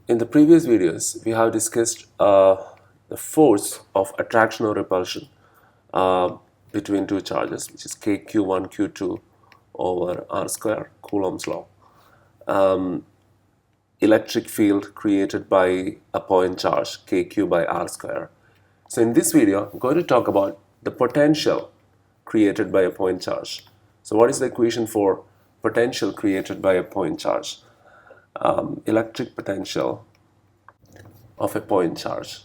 In the previous videos, we have discussed the force of attraction or repulsion uh, between two charges, which is kq1, q2 over r square, Coulomb's law. Electric field created by a point charge, kq by r square. So in this video, I'm going to talk about the potential created by a point charge. So what is the equation for potential created by a point charge? Electric potential of a point charge.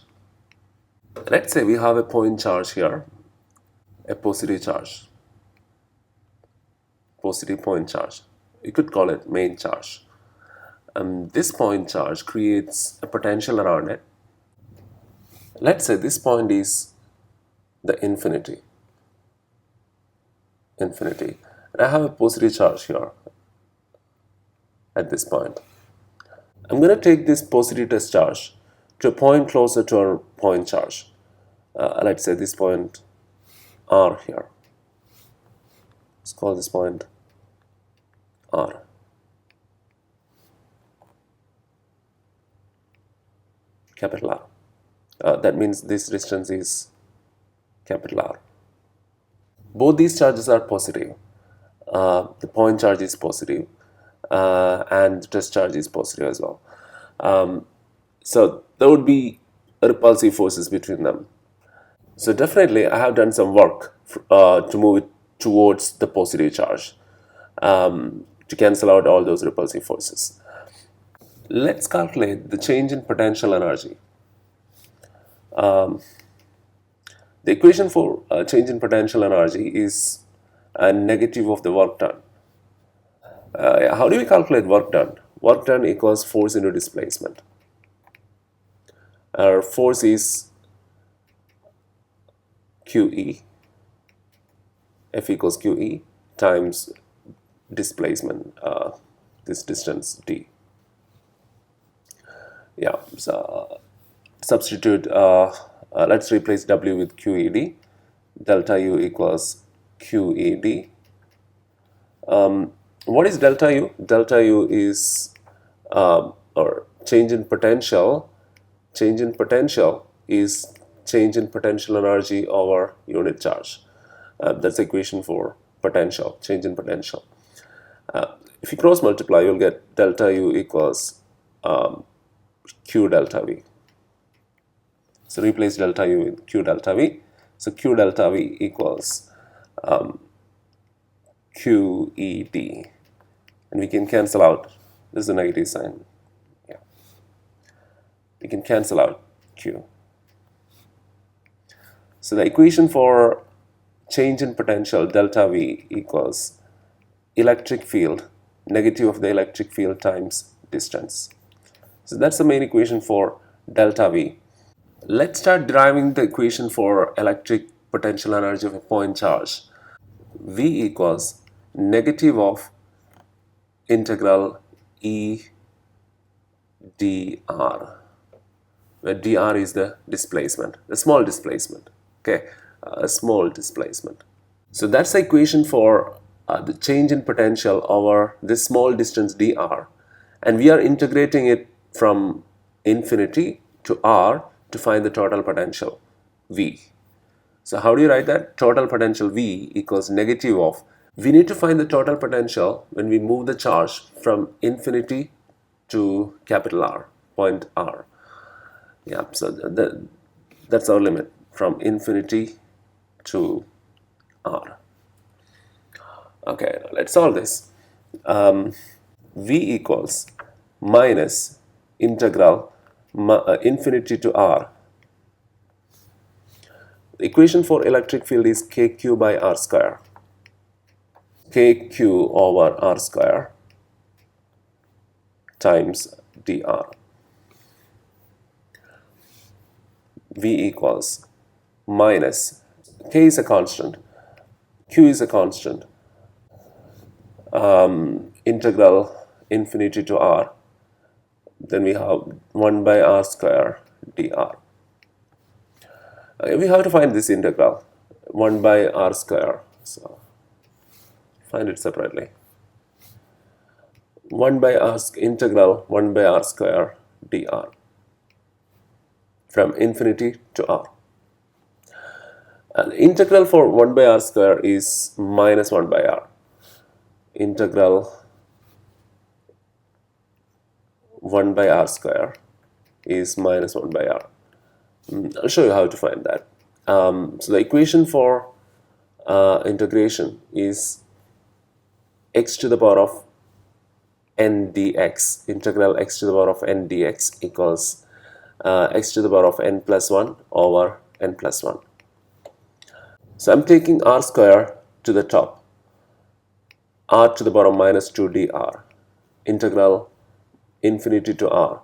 Let's say we have a point charge here, a positive charge, positive point charge. You could call it main charge. This point charge creates a potential around it. Let's say this point is the infinity. And I have a positive charge here at this point. I'm going to take this positive test charge to a point closer to our point charge. Let's say this point R here. Let's call this point R. Capital R. That means this distance is capital R. Both these charges are positive. The point charge is positive and the test charge is positive as well. So there would be repulsive forces between them. So definitely I have done some work to move it towards the positive charge to cancel out all those repulsive forces. Let's calculate the change in potential energy. The equation for change in potential energy is a negative of the work done. How do we calculate work done? Work done equals force into displacement. Our force is QE, F equals QE times displacement, this distance D. Yeah, so substitute, let's replace W with QED. Delta U equals QED. What is delta U? Delta U is or change in potential. Change in potential is change in potential energy over unit charge. That's the equation for potential, change in potential. If you cross multiply, you'll get delta U equals Q delta V. So replace delta U with Q delta V. So Q delta V equals QED. And we can cancel out, this is a negative sign. Yeah. We can cancel out Q. So the equation for change in potential delta V equals electric field, negative of the electric field times distance. So that's the main equation for delta V. Let's start deriving the equation for electric potential energy of a point charge. V equals negative of integral E dr, where dr is the displacement, the small displacement. Okay, a small displacement. So that's the equation for the change in potential over this small distance dr, and we are integrating it from infinity to r to find the total potential V. So how do you write that? Total potential V equals negative of, we need to find the total potential when we move the charge from infinity to capital R, point R. Yeah, so that's our limit, from infinity to R. Okay, now let's solve this. V equals minus integral infinity to R. The equation for electric field is kq by r square. Kq over r square times dr. V equals minus, k is a constant, q is a constant, integral infinity to r, then we have 1 by r square dr. We have to find this integral, 1 by r square, so find it separately. 1 by r integral 1 by r square dr, from infinity to r. And the integral for 1 by r square is minus 1 by r. Integral 1 by r square is minus 1 by r. I'll show you how to find that. So the equation for integration is x to the power of n dx. Integral x to the power of n dx equals x to the power of n plus 1 over n plus 1. So I'm taking r square to the top, r to the power of minus 2 dr, integral infinity to r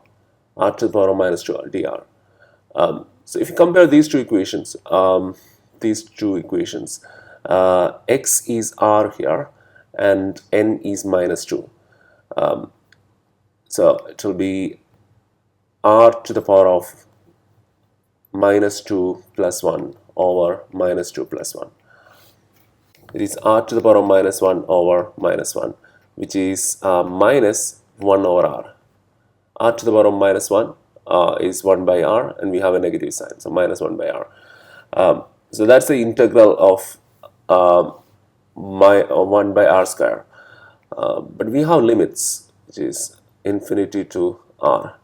to the power of minus 2 dr. So if you compare these two equations, x is r here and n is minus 2. So it will be r to the power of minus 2 plus 1 over minus 2 plus 1. It is r to the power of minus 1 over minus 1, which is minus 1 over r. R to the power of minus 1 is 1 by r, and we have a negative sign, so minus 1 by r. So that's the integral of 1 by r square. But we have limits, which is infinity to r.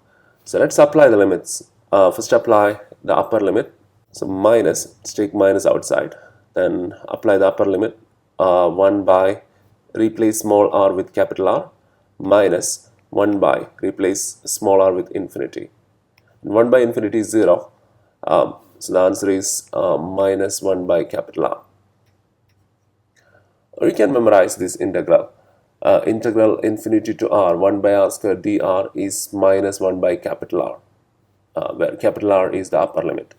So let's apply the limits. First apply the upper limit. So minus, let's take minus outside. Then apply the upper limit. 1 by, replace small r with capital R, minus 1 by, replace small r with infinity. 1 by infinity is 0. So the answer is minus 1 by capital R. Or you can memorize this integral. Integral infinity to r, 1 by r square dr is minus 1 by capital R, where capital R is the upper limit.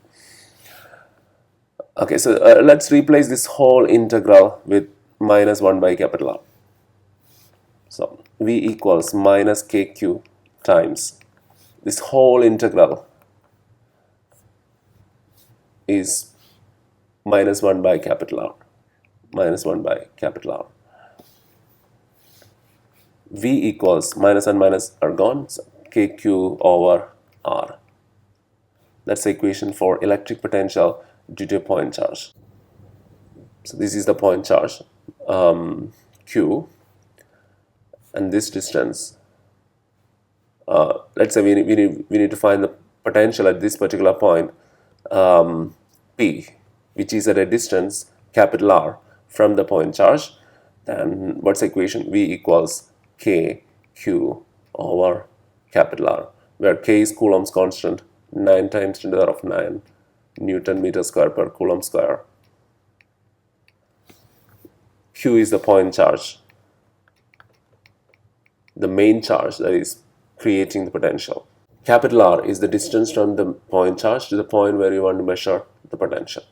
Okay, so let's replace this whole integral with minus 1 by capital R. So v equals minus kq times this whole integral is minus 1 by capital R. Minus 1 by capital R. V equals minus and minus are gone, so kq over r. That's the equation for electric potential due to a point charge. So this is the point charge, q, and this distance. Let's say we need to find the potential at this particular point, p, which is at a distance capital R from the point charge. Then what's the equation? V equals k q over capital R, where k is Coulomb's constant, 9 times 10 to the power of 9 Newton meter square per Coulomb square. Q is the point charge, the main charge that is creating the potential. Capital R is the distance from the point charge to the point where you want to measure the potential.